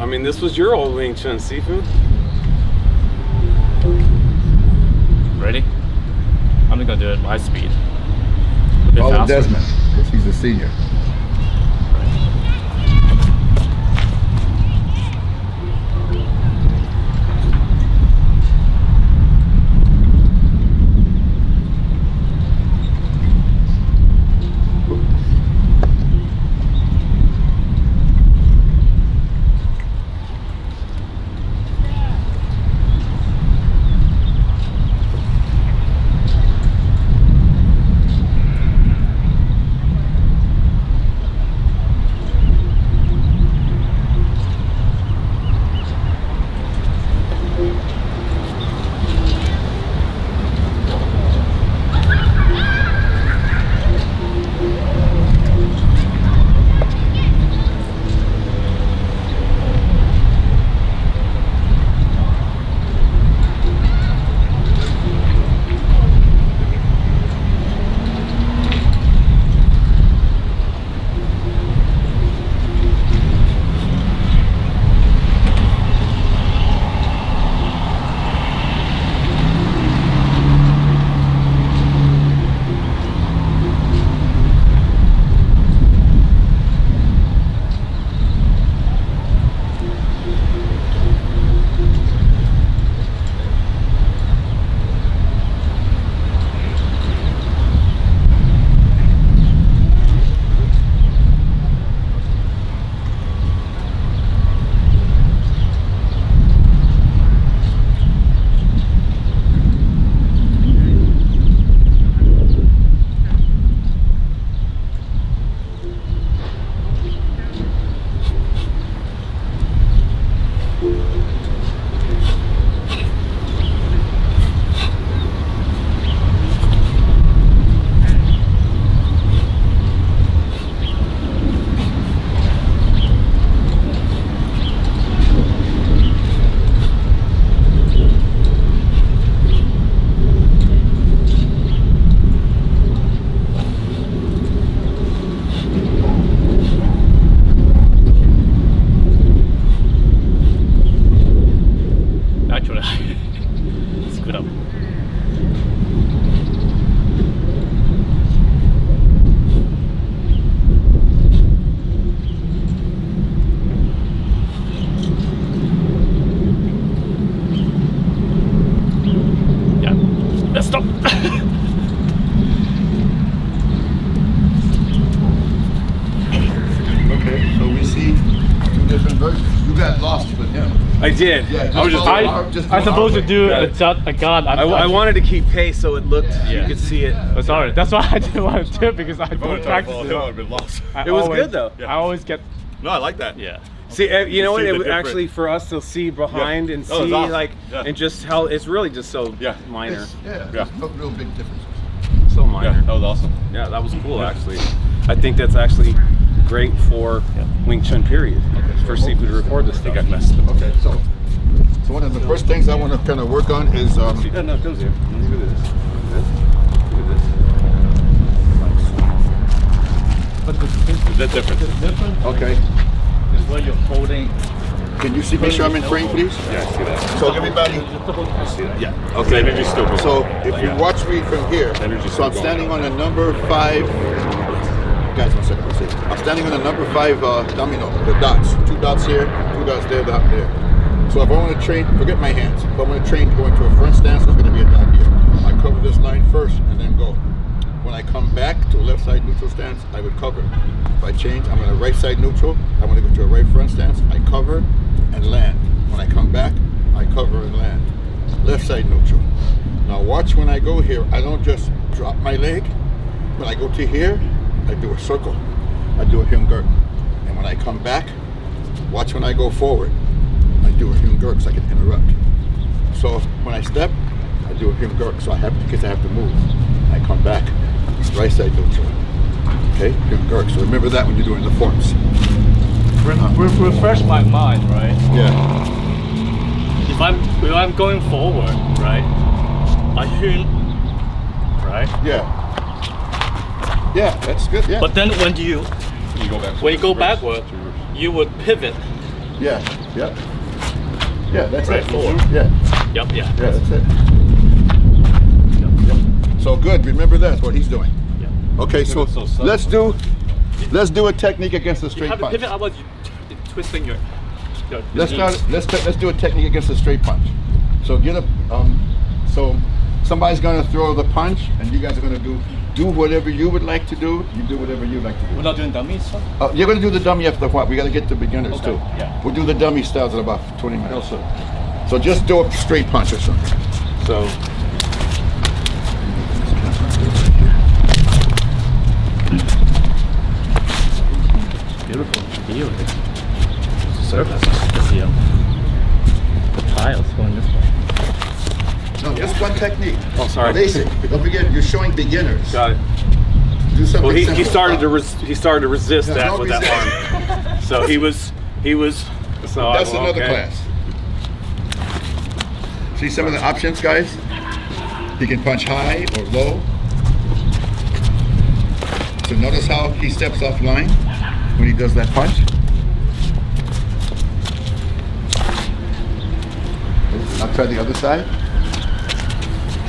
I mean, this was your old Wing Chun, Sifu. Ready? I'm just gonna do it at my speed. A bit Follow faster. Desmond, because he's the senior. Actually, screwed up. Yeah, messed up. Okay, so we see two different versions. You got lost with him. I did. Yeah, I was just. I'm supposed to do a god. I wanted to keep pace so it looked. You could see it. Oh, sorry, that's why I didn't want to do it because I don't practice it. I've been lost. It was good though. I always get. No, I like that. Yeah. See, you know what? see It the was different- actually for us to see behind and Oh, it's see awesome. like Yeah. and just how it's really just so Yeah. minor, Yeah, Yeah. no real big differences. so minor. Yeah, that was awesome. Yeah, that was cool actually. I think that's actually great for Wing Chun period. For Sifu to record this stuff. Got messed up. Okay, so one of the first things I want to kind of work on is No, it goes here. Look at this. Look at But the Is that different? difference okay. is where you're holding. Can you see? Make sure I'm in frame, please. Yeah, I see that. So everybody. I see that. Yeah. The Okay. energy's still good. So if you watch me from here, Energy's so I'm still standing going. on a number 5. Guys, one second. Let's see. I'm standing on a number 5 domino. The dots. 2 dots here, 2 dots there, dot there. So if I want to train, forget my hands. If I want to train to go into a front stance, there's going to be a dot here. I cover this line first and then go. When I come back to a left side neutral stance, I would cover. If I change, I'm in a right side neutral. I want to go to a right front stance. I cover and land. When I come back, I cover and land. Left side neutral. Now watch when I go here, I don't just drop my leg. When I go to here, I do a circle. I do a Himgurk. And when I come back, watch when I go forward. I do a Himgurk so I can interrupt. So when I step, I do a Himgurk so I have because I have to move. I come back, right side neutral. Okay, Himgurk. So remember that when you're doing the forms. Refresh my mind, right? Yeah. If I'm going forward, right? I hear, right? Yeah. Yeah, that's good. Yeah. But then when you You go back. when you go backward, you would pivot. Yeah. Yeah. Yeah, that's Right it. forward. Yeah. Yep, yeah. Yeah, that's it. Yep. So good. Remember that's what he's doing. Yep. Okay, so So subtle. let's do a technique against a You straight have to punch. pivot outwards, twisting your Let's knees. let's do a technique against a straight punch. So get a so somebody's gonna throw the punch, and you guys are gonna do whatever you would like to do. You do whatever you like to do. We're not doing dummies, so? You're gonna do the dummy after what? We gotta get to beginners Okay, too. yeah. We'll do the dummy styles in about 20 minutes. So just do a straight punch or something. So. Beautiful view. Surface. The tiles going this way. No, just one technique. Oh, sorry. Basic. Don't forget, you're showing beginners. Got it. Do something Well, he simple. started to resist Yeah, that don't with resist. that arm. So he was. So That's I, well, another okay. class. See some of the options, guys? He can punch high or low. So notice how he steps offline when he does that punch. I'll try the other side.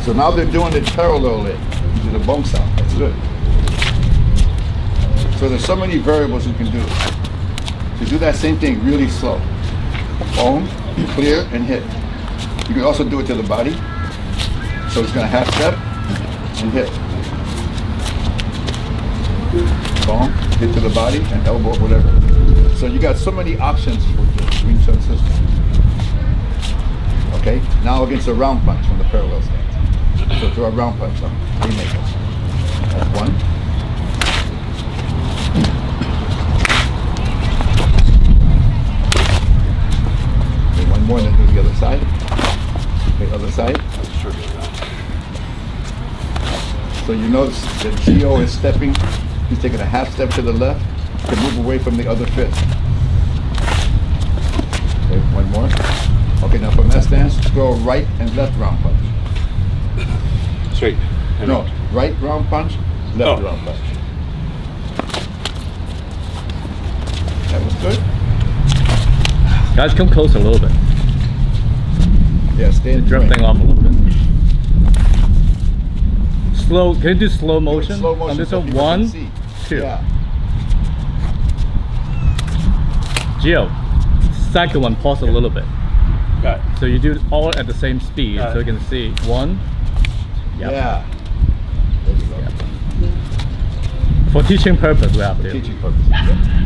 So now they're doing it parallelly to the bone sound. That's good. So there's so many variables you can do. To do that same thing really slow. Bone, clear, and hit. You can also do it to the body. So it's going to half step and hit. Bone, hit to the body, and elbow, whatever. So you got so many options with the Wing Chun system. Okay, now against a round punch from the parallel stance. So throw a round punch on Haymaker. That's one. Okay, one more, and then do the other side. Okay, other side. So you notice that Gio is stepping. He's taking a half step to the left to move away from the other fist. Okay, one more. Okay, now from that stance, throw a right and left round punch. Straight. No, right round punch, left Oh. round punch. That was good. Guys, come close a little bit. Yeah, stay in Drop frame. thing off a little bit. Slow, can you do slow motion? Slow motion On this so one, people can one, see. two. Yeah. Gio, second one, pause a little bit. Got it. So you do it all at the same speed, Got so it. you can see one. Yep. Yeah. There you go. For teaching purpose, we have to. Teaching purposes. Yeah.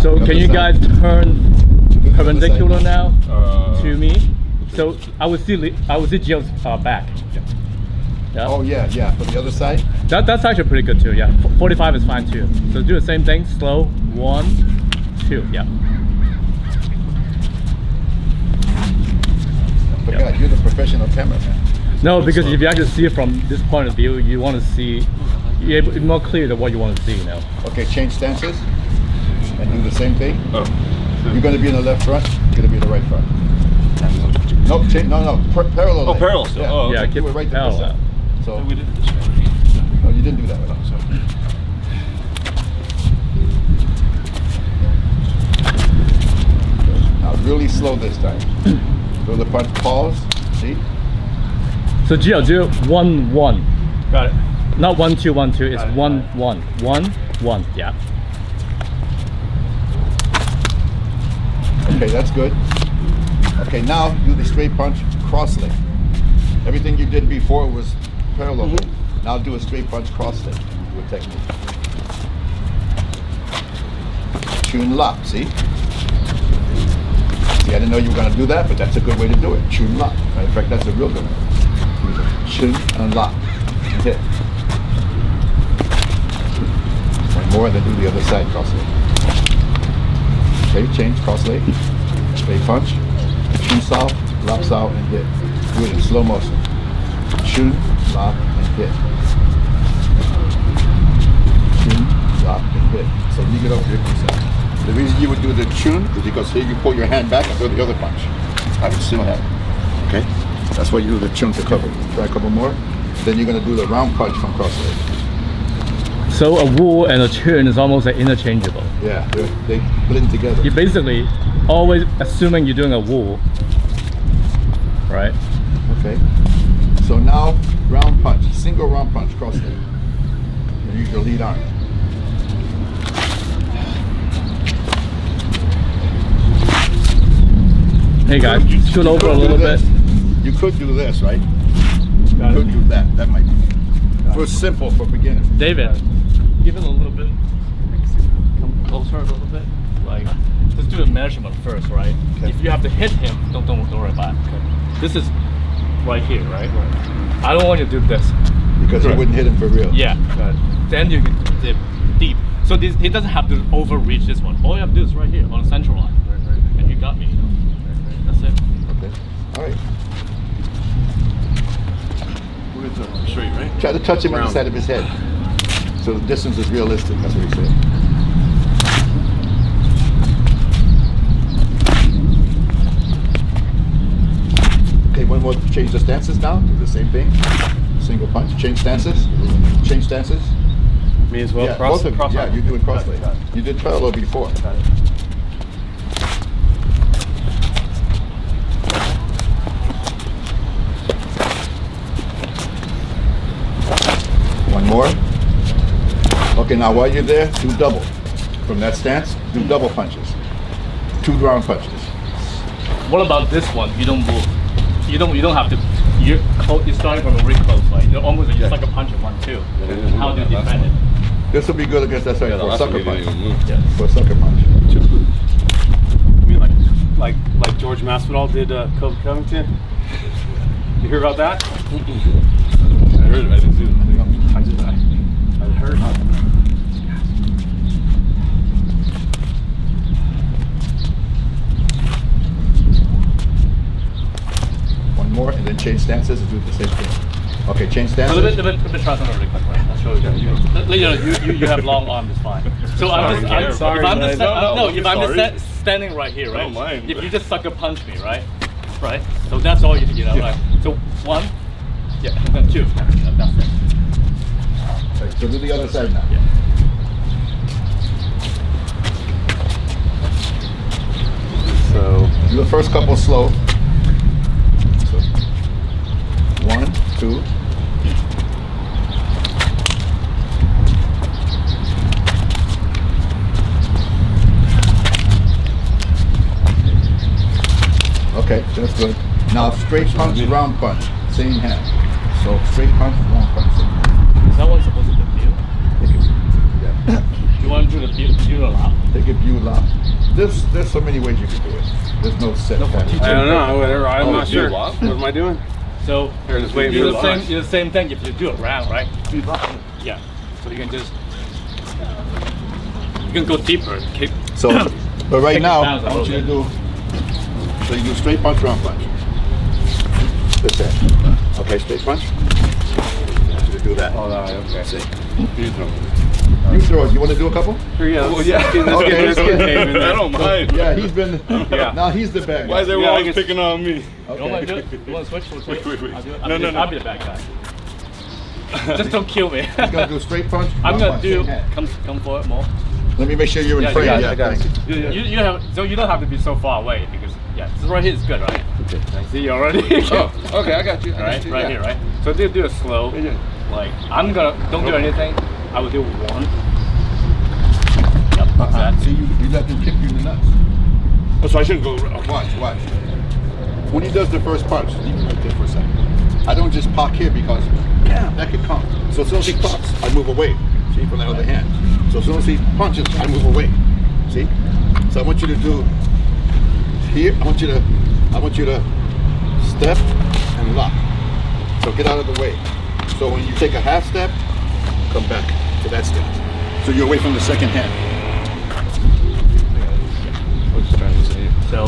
So Other can you side. guys turn other perpendicular side. now to me? So I would see Gio's back. Yeah. Oh yeah, yeah. For the other side. That's actually pretty good too. Yeah, 45 is fine too. So do the same thing, slow. 1, 2. Yeah. I forgot, you're the professional cameraman. No, because if you actually see it from this point of view, you want to see. It's more clear than what you want to see now. Okay, change stances and do the same thing. Oh. You're going to be in the left front. You're going to be in the right front. Nope, change, no, parallel. Oh, leg. parallel still. Yeah, Oh, okay. Yeah, do keep it right to the parallel. side. So, We did it this way. no, you didn't do that right. So, Now really slow this time. So the punch, pause, see? So Gio, do 1, 1. Got it. Not 1, 2, 1, 2. It's Got it, 1, 1. 1, 1. Yeah. Okay, that's good. Okay, now do the straight punch, cross leg. Everything you did before was parallel leg. Now do a straight punch, cross leg. Do a technique. Chun lap, see? See, I didn't know you were going to do that, but that's a good way to do it. Chun lap. Matter of fact, that's a real good one. Chun and lap. And hit. One more, and then do the other side, cross leg. Okay, change, cross leg. Straight punch. Chun south, lap south, and hit. Do it in slow motion. Chun, lap, and hit. Chun, lap, and hit. So you get over here, yourself. The reason you would do the chun is because here you pull your hand back and throw the other punch. I would still have it. Okay? That's why you do the chun to cover. Try a couple more. Then you're going to do the round punch from cross leg. So a Wu and a Chun is almost like interchangeable. Yeah, they blend together. You're basically always assuming you're doing a Wu, right? Okay. So now round punch, single round punch, cross leg. You use your lead arm. Hey guys, scoot over a could do little bit. this. You could do this, right? You could do that. That might be. For simple for beginners. David, give it a little bit. Come closer a little bit. Like, just do the measurement first, right? Okay. If you have to hit him, don't worry about it. Okay. This is right here, right? I don't want you to do this. Because you wouldn't hit him for real. Yeah. Then you can dip deep. So this, he doesn't have to overreach this one. All you have to do is right here on the central line. And you got me. That's it. Okay. All right. Straight, right? Try to touch him on the Round. side of his head. So the distance is realistic. That's what he said. Okay, one more. Change the stances now. Do the same thing. Single punch. Change stances. Change stances. Me as well. Yeah, cross, both of you. cross Yeah, arm. you're doing cross leg. Got it. You did parallel before. Got it. One more. Okay, now while you're there, do double. From that stance, do double punches. 2 round punches. What about this one? You don't move. You don't have to. You're starting from a really close, like you're almost just like a punch at 1-2. How do you defend it? This will be good against that side Yeah, for a last one sucker he punch. didn't even move. Yes. For a sucker punch. I mean, like George Masvidal did Kobe Covington. You hear about that? I heard it. I didn't see it. I heard. One more, and then change stances and do the same thing. Okay, change stances. Let me try something really quick. Right? I'll show you. You have long arms, it's fine. So I'm just, Sorry, if I'm just, no, no, if I'm sorry. just standing right here, right? don't mind. If you just sucker punch me, right? Right. So that's all you know. Right? So 1, yeah, and then 2. That's it. Okay, so do the other side now. Yeah. So Do the first couple slow. So, 1, 2. Okay, that's good. Now straight punch, round punch, same hand. So straight punch, round punch. Same hand. Is that one supposed to be view? Yeah. You want to do the view a lot? Take a view lock. There's so many ways you can do it. There's no set pattern. I don't know. Whatever. I'm Oh, not you sure. lock? What am I doing? So Here, just waiting you for do the the same. launch. You do the same thing if you do it round, right? Yeah. So you can just go deeper. Keep. So, but right Take it now, down a I want you to little do. So you do straight punch, round punch. This hand. Okay, straight punch. I want you to do that. Oh, okay. See. You throw. You throw it. You want to do a couple? Sure, yeah. Well, yeah. Okay, Let's get Dave in I there. don't mind. Yeah, he's been. Yeah. Now he's the bad guy. Why is everyone Yeah, I always guess- picking on me? You want to do it? You want to switch? We'll switch. Wait. I'll do it. No, no. I'll be the bad guy. Just don't kill me. He's gonna do straight punch. I'm round gonna punch, do. same hand. Come forward more. Let me make sure you're in Yeah, frame. you got it, Yeah, I got it. thanks. You have so you don't have to be so far away because this right here is good, right? Okay. I see you already. Oh, okay, I got you. right here, right? So do it slow. Yeah. Like I'm gonna don't do anything. I will do 1. Yep, exactly. See, you let him kick you in the nuts. Oh, so I shouldn't go. Okay. Watch. When he does the first punch, leave him right there for a second. I don't just park here because that could come. So as soon as he parks, I move away. See, from the other hand. So as soon as he punches, I move away. See? So I want you to do here. I want you to step and lock. So get out of the way. So when you take a half step, come back to that step. So you're away from the second hand. I was just trying to say. So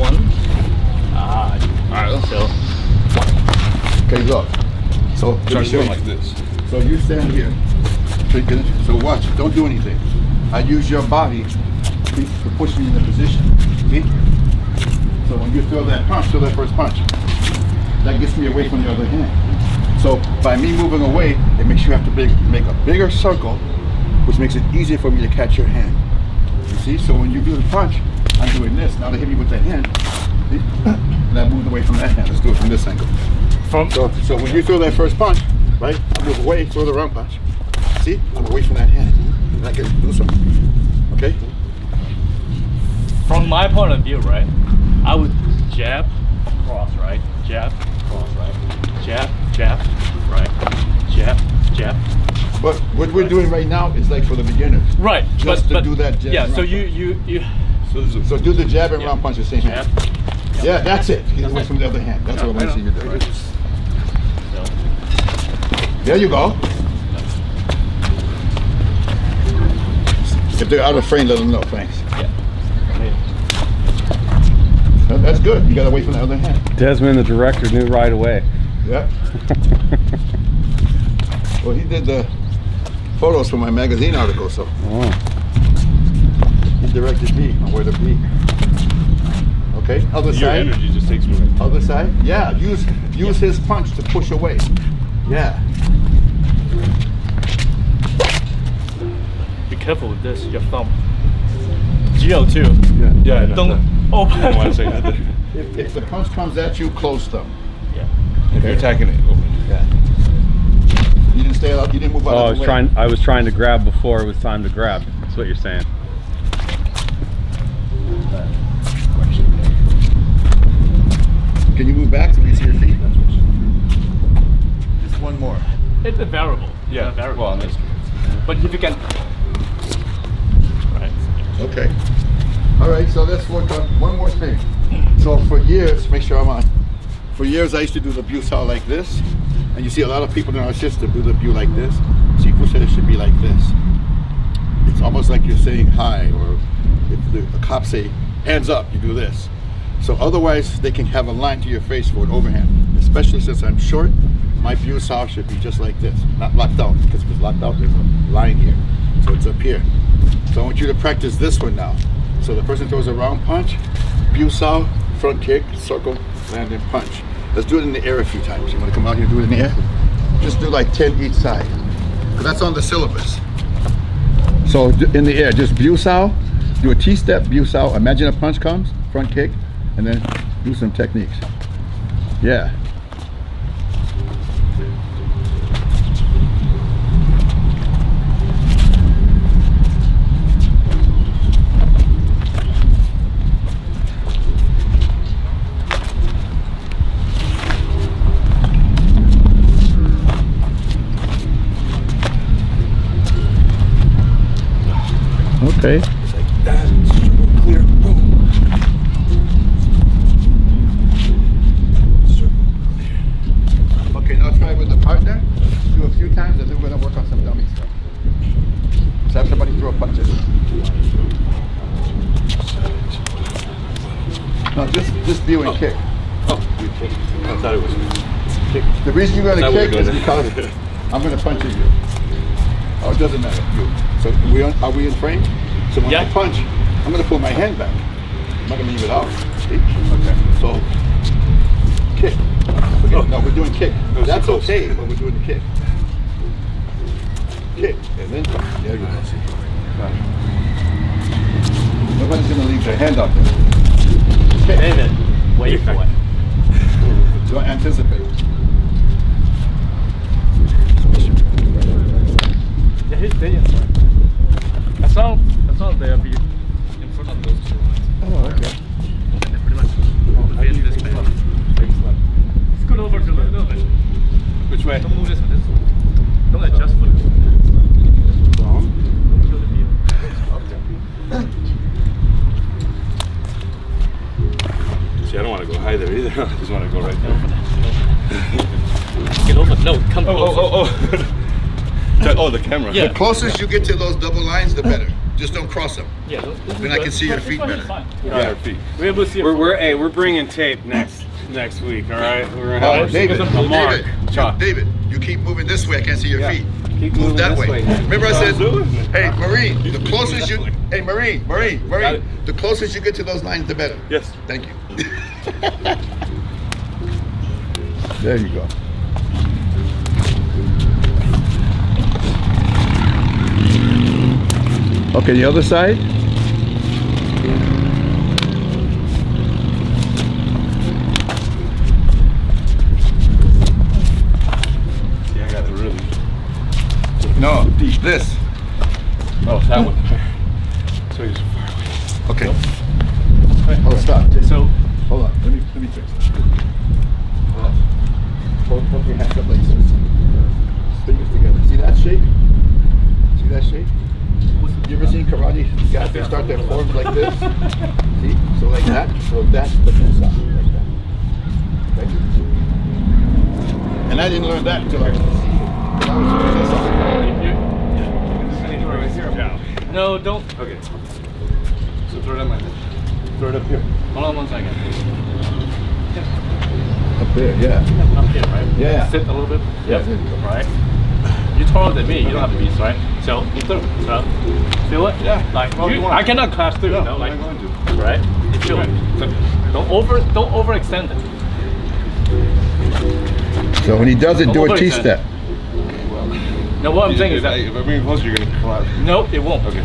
1. Alright, let's So Okay, look. So let try me to show do it you. like this. So you stand here. So watch, don't do anything. I use your body to push me in the position. See? So when you throw that punch, throw that first punch, that gets me away from the other hand. So by me moving away, it makes you have to make a bigger circle which makes it easier for me to catch your hand. You see? So when you do the punch, I'm doing this. Now they hit me with that hand, see? And I moved away from that hand. Let's do it from this angle. So when you throw that first punch, right? I move away, throw the wrong punch. See? I'm away from that hand. And I can do something. Okay? From my point of view, right, I would jab, cross, right? Jab, cross, right? Jab, jab, right? Jab, jab. But what we're doing right now is like for the beginners. Right. Just to do that jab. Yeah. and So round you. punch. So do the jab and round punch the same hand. Jab. Yeah, that's it. Get away from the other hand. That's what I want to see you do. So, There you go. If they're out of frame, let them know. Thanks. yeah. That's good. You got to wait for the other hand. Desmond, the director, knew right away. Yeah. Well, he did the photos for my magazine article, so Oh. he directed me on where to be. Okay. Other Your side. energy just takes me right. Other side. Yeah. Use his punch to push away. Yeah. Be careful with this. Your thumb. Geo too. Yeah, I know. Don't open. I don't want to say nothing. If the punch comes at you, close thumb. Yeah. If you're attacking it, open. Yeah. You didn't stay out. You didn't move out Oh, of the way. I was trying to grab before it was time to grab. That's what you're saying. Can you move back so we can see your feet? Just one more. It's a variable. Yeah, variable. well, in this case. But if you can. Right. Okay. All right, so let's work on one more thing. So for years, make sure I'm on. For years, I used to do the Busao like this. And you see a lot of people in our system do the Bu like this. Sifu said it should be like this. It's almost like you're saying hi, or if the cop say, hands up, you do this. So otherwise, they can have a line to your face for an overhand. Especially since I'm short, my Busao should be just like this. Not locked out, because if it's locked out, there's a line here. So it's up here. So I want you to practice this one now. So the person throws a round punch, Busao, front kick, circle, land and punch. Let's do it in the air a few times. You want to come out here and do it in the air? Just do like 10 each side. 'Cause that's on the syllabus. So in the air, just Busao, do a T-step, Busao, imagine a punch comes, front kick, and then do some techniques. Yeah. Okay. Clear. Boom. Okay, now try with the partner. Do a few times, and then we're gonna work on some dummy stuff. So have somebody throw punches. No, just view and kick. Oh, you kicked. I thought it was kick. The reason you're gonna Is that what kick we're is doing? because I'm gonna punch at you. Oh, it doesn't matter. You. So are we in frame? So when I Yeah. punch, I'm gonna pull my hand back. I'm not gonna leave it out. See? Okay. So kick. No, we're doing kick. That was That's too close. okay, but we're doing the kick. Kick and then punch. There you go. Got it. Nobody's gonna leave their hand out there. Kick. David, wait for it. Don't anticipate. Yeah, he's staying in front. As long as they'll be in front of those two lines. Oh, okay. And then pretty much be in this way. Scoot over to a little bit. Which way? Don't move this one. Don't adjust for this. Don't kill the view. See, I don't want to go high there either. I just want to go right there. Get over. No, come closer. Oh, the camera. Yeah. The closest you get to those double lines, the better. Just don't cross them. Yeah, this Then is I good. can see your This feet one is better. fine. Yeah, our feet. We're able to see. We're bringing tape next week. All right. We're gonna Oh, have David, a mark. David, you keep moving this way. I can't see your Yeah. feet. Keep Move moving that this way. way. Remember I said, doing? hey, Marine, the He's closest you, moving that way. hey, Marine, Got it. the closest you get to those lines, the better. Yes. Thank you. There you go. Okay, the other side. Yeah, I got it really. No, this. Oh, that one. So he's far away. Okay. Oh, stop. So Hold on. Let me fix it. Hold on. Hold your hands up like this. Fingers together. See that shape? See that shape? You ever seen karate guys? They start their forms like this. See? So like that. So that's the stop like that. Okay? And I didn't learn that until I was no, don't. Okay. So throw it on my head. Throw it up here. Hold on 1 second. Up there, yeah. Up here, right? Yeah. Sit a little bit. Yeah, there you go. Right. You're taller than me. You don't have to be, right? So you through. So feel it? Yeah. Like Oh, you want- I cannot crash through. No, you know, like I'm not going to. right. You feel it. So don't overextend it. So when he does it, do a Overextend. T-step. No, what I'm saying is that if I bring it closer, you're gonna collapse. no, it won't. Okay.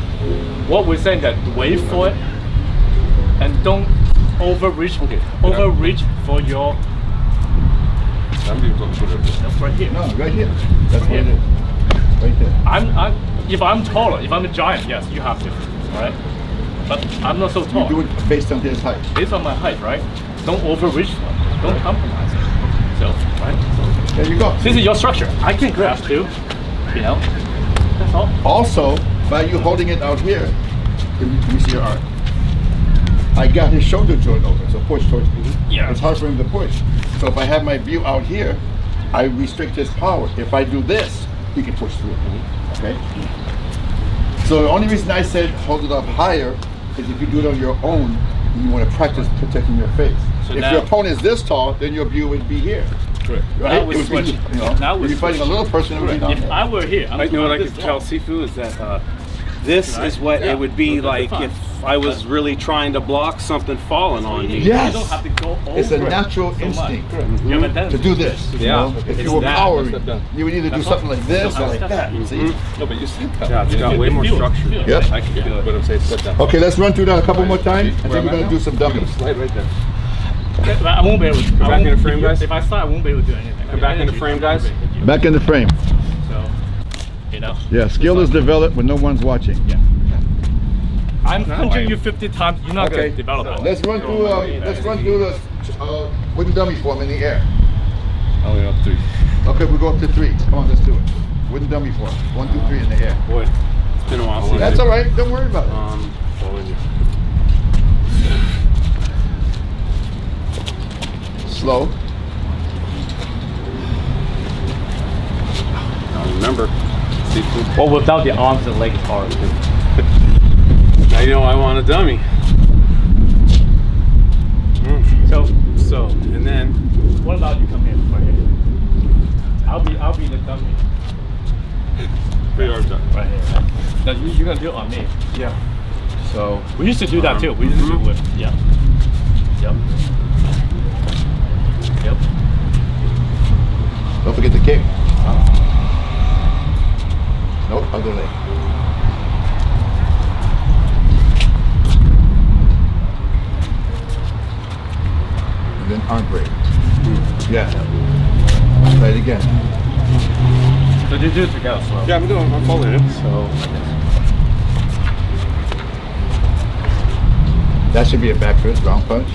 What we're saying that wait for it and don't overreach. Okay, overreach for your I'm being closer. right here. No, right here. That's what it is. Right there. If I'm taller, if I'm a giant, yes, you have to, right? But I'm not so tall. You do it based on his height. Based on my height, right? Don't overreach for it. Don't compromise it. So, right? So, There you go. this is your structure. I can grasp too. You know? That's all. Also, by you holding it out here, let me see your arm. I got his shoulder joint open, so push towards me. Yeah. It's hard for him to push. So if I have my view out here, I restrict his power. If I do this, he can push through. Okay? So the only reason I said hold it up higher is if you do it on your own, you want to practice protecting your face. So if now- your opponent is this tall, then your view would be here. Correct. Right? Now we It would switch. be, you know, Now we if you're fighting a switch. little person, it would be down If there. I were here, I know what I this could tell long. Sifu is that this Right? is what Yeah. it would be That's like fine. if I was really trying to block something falling on me. Yes. You don't have to go over It's a it natural so much. instinct You have a tendency to do this. you Yeah. know? If It's you were that. powering, Step down. you would either do That's something all. like this No, or like step that. down. See? No, but you sit down. Yeah, it's got way more Feel it, structure. feel it. Yep. I can feel it. But I'm saying sit down. Okay, let's run through that a couple more times, and Where then am we're I gonna now? do some dummies. Slide right there. Okay, but I won't be able to. Come back in the frame, guys. If I start, I won't be able to do anything. Come back in the frame, guys. Back in the frame. So, you know. Yeah, skill is developed when no one's watching. Yeah. I'm punching you 50 times. You're not Okay, gonna develop that. let's run through. Let's run through the wooden dummy form in the air. I only know 3. Okay, we go up to 3. Come on, let's do it. Wooden dummy form. 1, 2, 3 in the air. Boy, it's been a while since That's all right. Don't worry about it. Following you. Slow. I remember. Sifu. Well, without the arms and legs part. Now you know I want a dummy. So, and then What about you come here? Right here. I'll be the dummy. Put your arms up. Right here. No, you're gonna do it on me. yeah. So We used to do that too. We used to do it with. Yeah. Yep. Yep. Don't forget the kick. Nope, other leg. And then arm break. Yeah. Try it again. So you do it together slow. Yeah, I'm following him. So. That should be a back fist, round punch.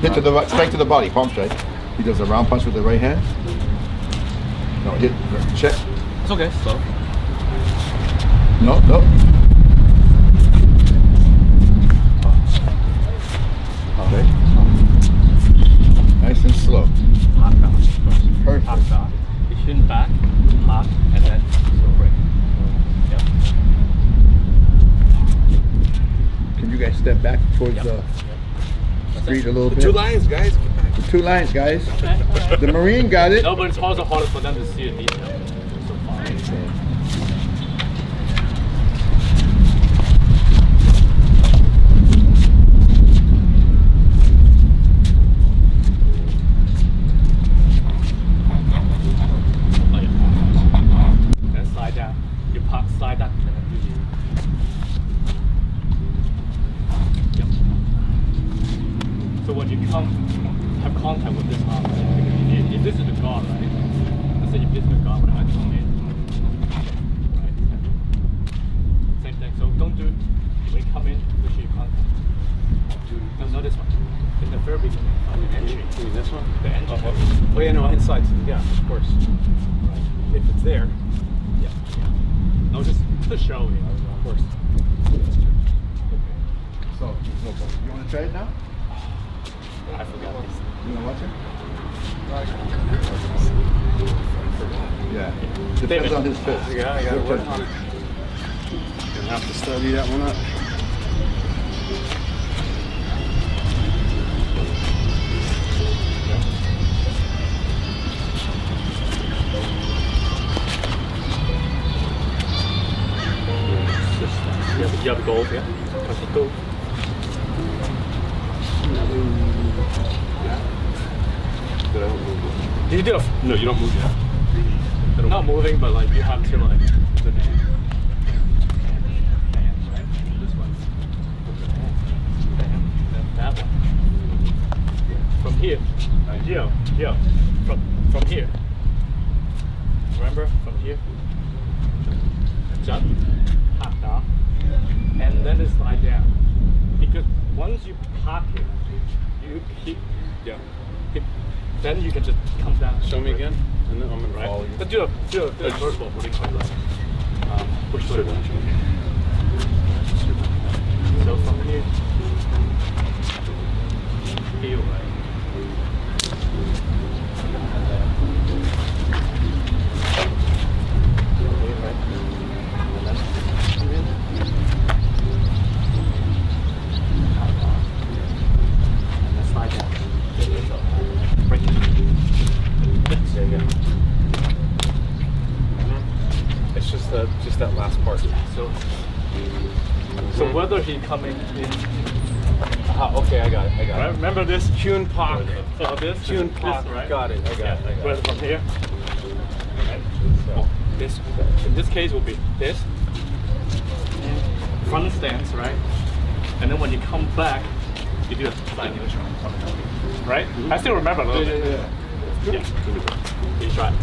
Hit to the right, straight to the body, palm strike. He does a round punch with the right hand. No, hit, check. It's okay. Slow. No, no. Okay. Nice and slow. Hot down. Perfect. Hot down. You shouldn't back. Hot and then slow break. Yep. Can you guys step back towards Yep. the street a little bit? 2 lines, guys. The 2 lines, guys. Okay. The Marine got it. No, but it's also harder for them to see a detail. So far. Oh, yeah. Then slide down. You pop, slide down, and then do the Just to show you, of course. So, no problem. You want to try it now? I forgot this. You want to watch it? Yeah. Depends David. on his fist. Yeah, I gotta work on it. Gonna have to study that one up. You have gold, yeah? Classic gold. Did I move it? Did you do a No, you don't move yet. not moving, but like you have to like this one. That one. From here. Yeah. From here. Remember? From here. Jump. Half down. And then it's slide down. Because once you park it, you hit, Yeah. then you can just come down. Show me again, and then I'm gonna follow Right? you. But do a first ball, what do you call it? Push Sure. through. So from here, feel right. Slide down. Break it. There you go. It's just that last part. So whether he coming in, Okay, I got it. right? Remember this? Chun Pak. This? Chun this, Pak. right? Got it. I got it. Whether from here. Right? This. In this case will be this. Front stance, right? And then when you come back, you do a side neutral. Right? I still remember a little bit. Yeah. You try.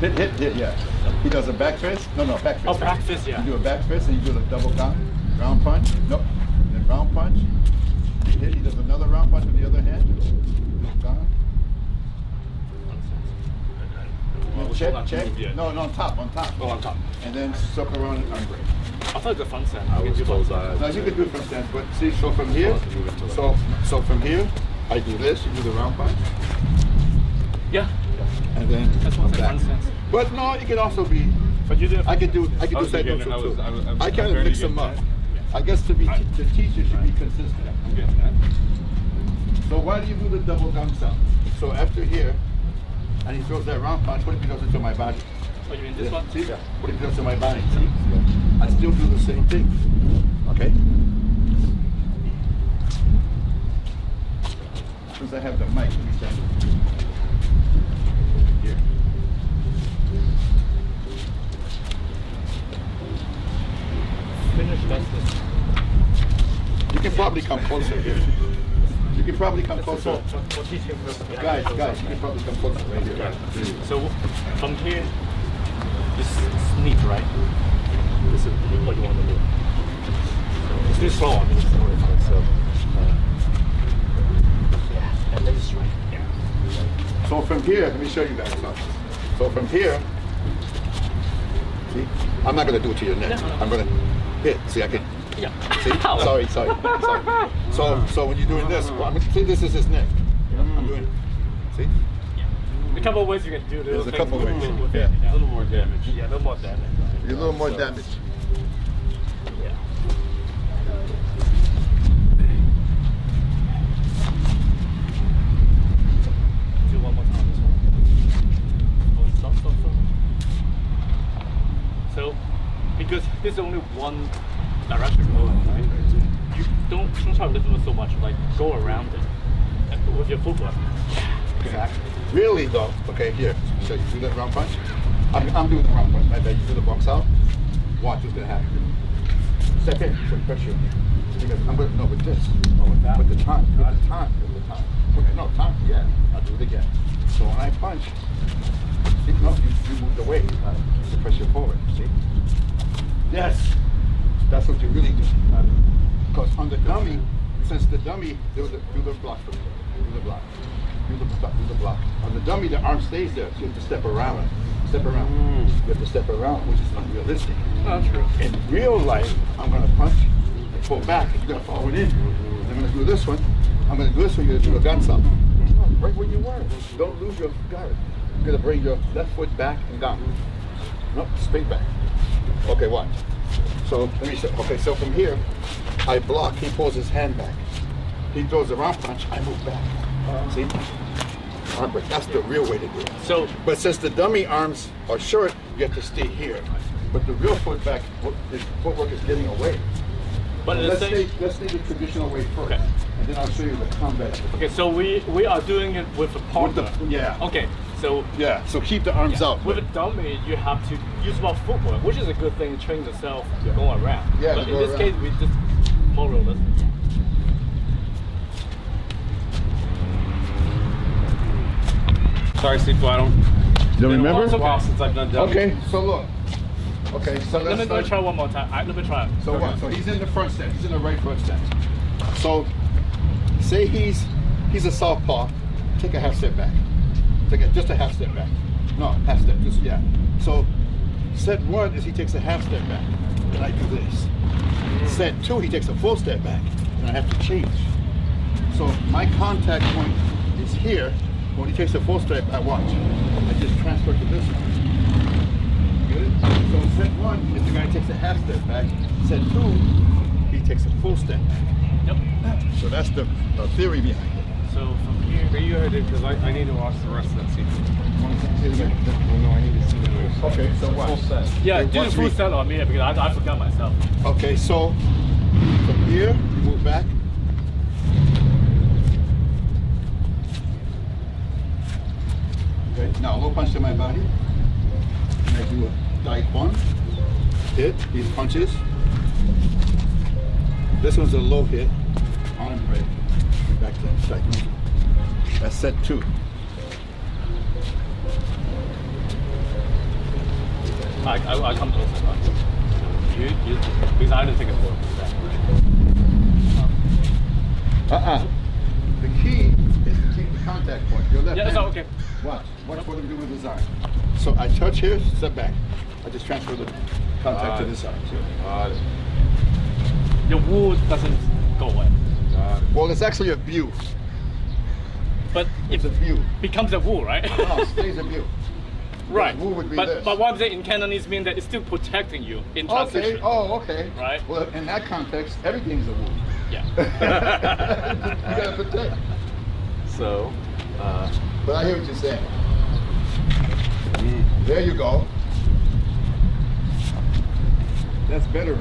Hit, yeah. He does a back fist. No, back fist. Oh, back fist, yeah. You do a back fist and you do the double round punch. Nope. Then round punch. He hit. He does another round punch with the other hand. Down. Well, Check. move yet. No, on top. Oh, on top. And then suck around and unbreak. I thought the front stance. I You can was do told front stance. No, you can do it from stance, but see, so from here, so from here, I do this. You do the round punch, Yeah. and then That's come one thing. back. Front stance. But no, it can also be. But you do. I can do I was side beginner. neutral too. I was I kind of barely mix them getting up. that. I guess the teacher should be consistent. I'm getting that. So why do you do the double gun sound? So after here, and he throws that round punch, what if he does it to my body? Oh, you mean this one? See? What if he does it to my body? See? I still do the same thing. Okay? Since I have the mic, let me stand here. Finish this. You can probably come closer here. You can probably come closer. For teaching purposes. Guys, you can probably come closer right here. So from here, this sneak, right? This is what you want to do. It's too slow. I mean, it's yeah, and then it's right. Yeah. So from here, let me show you guys something. So from here, see, I'm not gonna do it to your neck. No. I'm gonna hit. See, I can. Yeah. See, sorry. So when you're doing this, see, this is his neck. I'm doing. See, A couple of ways you can do this. There's a couple ways. With Yeah. it, A little more damage. Yeah, a little more damage. you're a little more damage. Yeah. Do one more time. This one. Oh, stop. So, because there's only one direction going, right? You don't try to lift it so much. Like go around it with your footwork. Exactly. Really though, okay, here. So you do that round punch. I'm doing the round punch. Right there, you do the box out. Watch what's gonna happen. Second, put pressure. Because I'm gonna with this. Oh, with that. With the time. No time. Yeah. I'll do it again. So when I punch, see, no, you moved away. The pressure forward. See? Yes. That's what you really do. Because on the dummy, since the dummy, do the block for me. Do the block. Do the block. On the dummy, the arm stays there. So you have to step around. Step around. You have to step around, which is unrealistic. Oh, true. In real life, I'm gonna punch and pull back. You're gonna follow it in. I'm gonna do this one. I'm gonna do this one. You're gonna do a gun something. Right where you were. Don't lose your guard. You're gonna bring your left foot back and down. Nope, straight back. Okay, watch. So let me show. Okay, so from here, I block. He pulls his hand back. He throws a round punch. I move back. See? Arm break. That's the real way to do it. So But since the dummy arms are short, you have to stay here. But the real foot back, his footwork is getting away. but Let's stay the traditional way first, Okay. and then I'll show you the combat. okay, so we are doing it with a partner. Yeah. Okay, so Yeah. So keep the arms out. with a dummy, you have to use more footwork, which is a good thing to train yourself Yeah. going around. Yeah, but to in go this around. case, we just more realistic. Sorry, Sifu, I don't. You don't Been remember? a while since I've done dummy. Okay. So look. Okay. So Let me let's try one more time. Let me try it. So what? So he's in the front stance. He's in the right front stance. So say he's a southpaw. Take a half step back. Just a half step back. No, half step. Just yeah. So set one is he takes a half step back, and I do this. Set two, he takes a full step back, and I have to change. So my contact point is here. When he takes a full step, I watch. I just transfer to this one. Get it? So set one is the guy who takes a half step back. Set two, he takes a full step back. Yep. So that's the theory behind it. So from here, Are you ahead? Because I need to watch the rest of that Sifu. Want to see it again? Well, no, I need to see the rest. Okay, so what? Full set. yeah, Okay, do the watch full me. set on me because I forgot myself. Okay, so from here, you move back. Okay, now low punch to my body. And I do a dive one. Hit, these punches. This one's a low hit. Arm break. Back to that strike. That's set two. I come closer. You, because I didn't think it worked. The key is to keep the contact point. Your left Yeah, hand. so okay. Watch what I'm doing with his arm. So I touch here, step back. I just transfer the contact to this side. Your wool doesn't go away, Well, it's actually a view. but It's it a view. becomes a wool, right? No, it stays a view. right. The wool would be but this. but what I'm saying in Cantonese means that it's still protecting you in Okay. transition. Oh, okay. Right. Well, in that context, everything's a wool. Yeah. You gotta protect. So, But I hear what you're saying. There you go. That's better.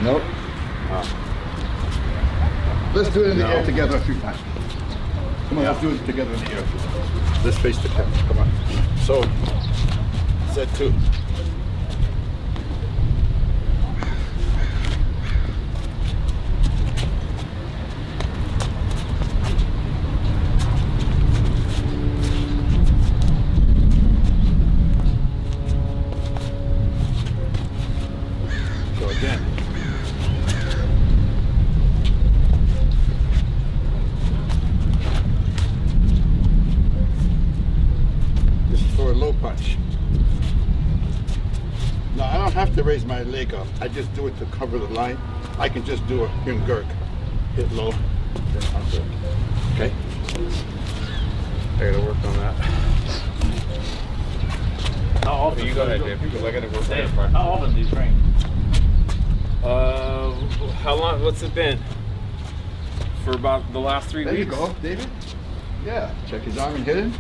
Nope. Let's do it in the air together a few times. Come on, let's do it together in the air. Let's face the camera. Come on. So, set two. So again. This is for a low punch. Now I don't have to raise my leg up. I just do it to cover the line. I can just do a gurk. Hit low, then under. Okay? I gotta work on that. How often? You go ahead, Dave, because I gotta work on Dave, that part. how often do you train? How long? What's it been? For about the last 3 There weeks. you go, David. Yeah. Check his arm and hit him.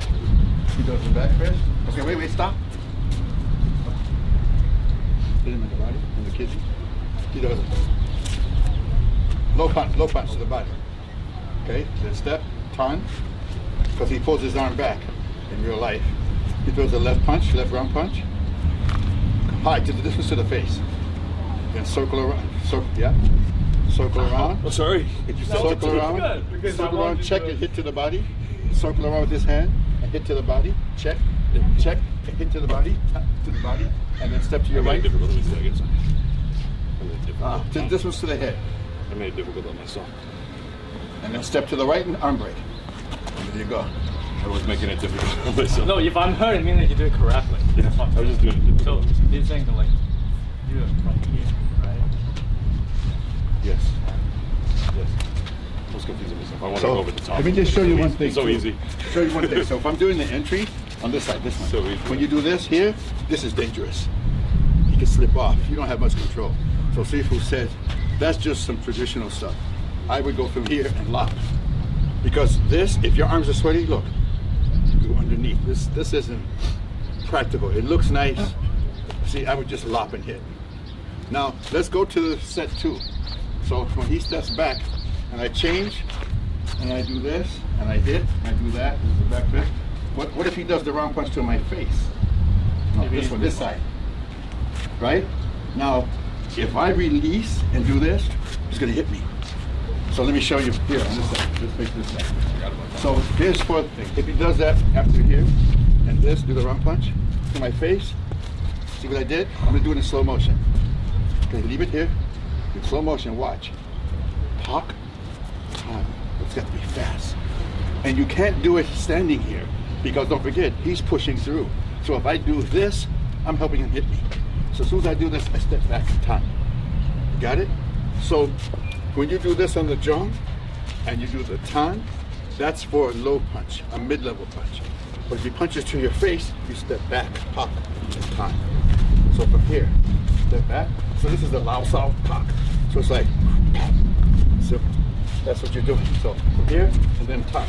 He does the back fist. Okay, wait, stop. Hit him in the body, in the kidney. He does it. Low punch to the body. Okay, then step, turn, because he pulls his arm back in real life. He throws a left punch, left round punch. High, to the distance to the face. Then circle around, circle around. Oh, sorry. Circle around, good, because I circle want around, you check to- and hit to the body. Circle around with this hand and hit to the body. Check, check, and hit to the body, and then step to your right. To the distance to the head. I made it difficult on myself. And then step to the right and arm break. And there you go. I was making it difficult on myself. No, if I'm hurt, it means that you do it correctly. Yeah, That's what I'm I was just saying. doing it So difficult. they're saying to like do it from here, right? Yes. Yes. I was confusing myself. I want to So go over the top. let me just show you one thing. It's so too. easy. Show you one thing. So if I'm doing the entry on this side, this one. So easy. When you do this here, this is dangerous. You can slip off. You don't have much control. So Sifu said, that's just some traditional stuff. I would go from here and lock. Because this, if your arms are sweaty, look, you go underneath. This isn't practical. It looks nice. See, I would just lop and hit. Now, let's go to set 2. So when he steps back and I change, and I do this, and I hit, and I do that, this is the back fist. What if he does the wrong punch to my face? No, this one, this side. Right? Now, if I release and do this, he's gonna hit me. So let me show you here on this side. Let's face this side. So here's for, if he does that after here, and this, do the wrong punch to my face, see what I did? I'm gonna do it in slow motion. Okay, leave it here, in slow motion, watch. Hawk, time. It's got to be fast. And you can't do it standing here, because don't forget, he's pushing through. So if I do this, I'm helping him hit me. So as soon as I do this, I step back in time. Got it? So when you do this on the jump, and you do the tan, that's for a low punch, a mid-level punch. But if he punches to your face, you step back, pop, and tan. So from here, step back. So this is the Lao Sao pop. So it's like, pop. So that's what you're doing. So from here, and then tan.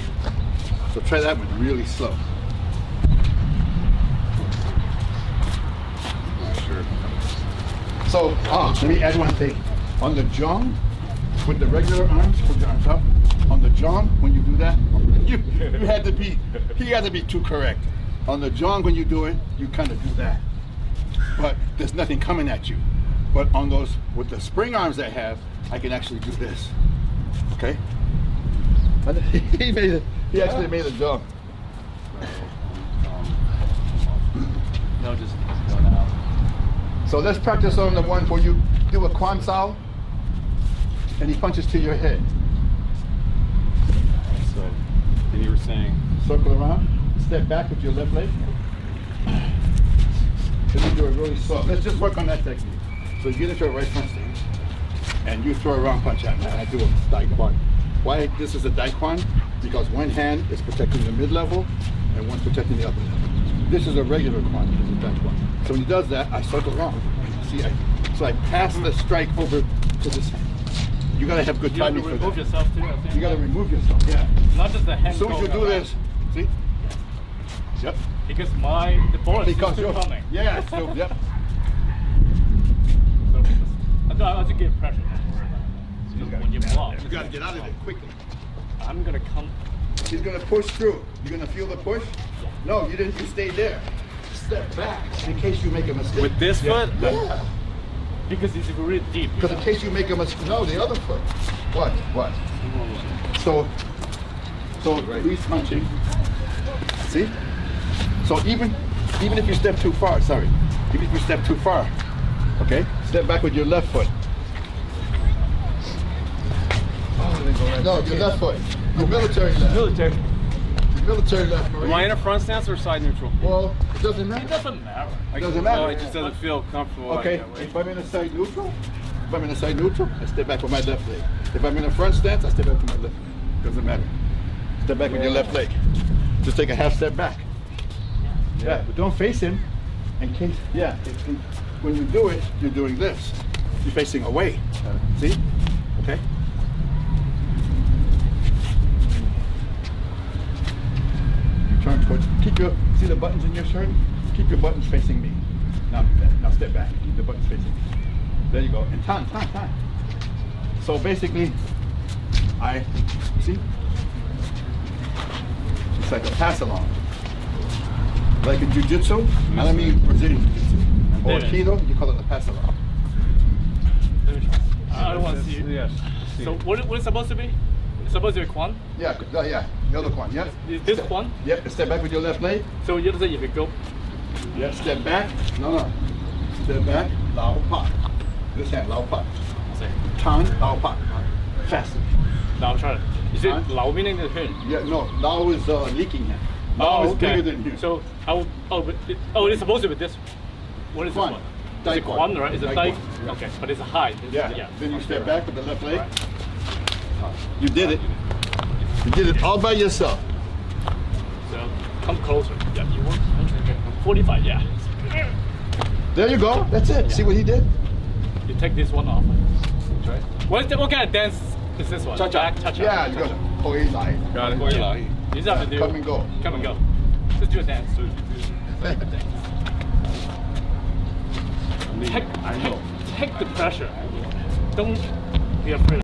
So try that one really slow. Not sure. So, let me add one thing. On the jong, with the regular arms, put your arms up. On the jong, when you do that, you had to be, he had to be too correct. On the jong, when you do it, you kind of do that. But there's nothing coming at you. But on those, with the spring arms I have, I can actually do this. Okay? And he made it, he actually made a jong. No, just go now. So let's practice on the one where you do a Quan Sao, and he punches to your head. So, then you were saying, Circle around, step back with your left leg. Then you do it really slow. Let's just work on that technique. So you get into a right front stance, and you throw a wrong punch at me. I do a Daikwan. Why this is a Daikwan? Because one hand is protecting the mid-level, and one's protecting the upper level. This is a regular Quan, this is a Daikwan. So when he does that, I circle around. See, so I pass the strike over to this hand. You gotta have good You have to timing for remove that. yourself too. I think. You gotta remove yourself, yeah. Not just the hand. As soon as you going do around. this, see? Yep. Because the ball is Because still you're coming. Yeah, still, yep. So I have to get pressure. Don't worry about it. So when you block, You gotta get out of there quickly. I'm gonna come. He's gonna push through. You're gonna feel the push? No, you didn't. You stayed there. Step back in case you make a mistake. with this foot? Yeah. Because it's really deep. Because in case you make a mistake. No, the other foot. What? So he's punching. See? So even if you step too far, sorry. Even if you step too far, okay? Step back with your left foot. No, your left foot. Your military left. Military. Your military left, Marine. Am I in a front stance or side neutral? Well, it doesn't matter. It doesn't matter. Doesn't matter. Oh, it just doesn't feel comfortable. Okay, Like that way. if I'm in a side neutral, I step back with my left leg. If I'm in a front stance, I step back with my left leg. Doesn't matter. Step back with your left leg. Just take a half step back. Yeah, but don't face him in case, when you do it, you're doing this. You're facing away. See? Okay? You turn towards, see the buttons in your shirt? Keep your buttons facing me. Now step back. Keep the buttons facing me. There you go. And tan. So basically, see? It's like a pass along. Like in jiu-jitsu, I don't mean Brazilian jiu-jitsu. Or Yeah. Kido, you call it a pass along. Let me try. I don't want to see it. Yes. So what is supposed to be? It's supposed to be Quan? Yeah, the other one, yeah. Is this Quan? Yep, step back with your left leg. So you say if you go, Yeah, step back. No. Step back, Lao Pa. This hand, Lao Pa. say, Tan, Lao Pa. Fast. Now try it. Is it Huh? 老 meaning the turn? Yeah, no, now is leaking here. Now is bigger than you. So I will. It's supposed to be this. What is Kwan. this one? Is Dai it Kwan. Kwan, right? Is it Dai Dai? Kwan, yeah. Okay, but it's a high. Yeah. Then you step back with the left leg. You did it. You did it all by yourself. So come closer. Yeah, you want 45. Yeah. There you go. That's it. See what he did? You take this one off. Try. What kind of dance is this one? Cha-cha. Cha-cha. Yeah, you got it. Oh, he's lying. Got it. Yeah. You just have to do. Come and go. Come and go. Just do a dance. Take the pressure. Don't be afraid.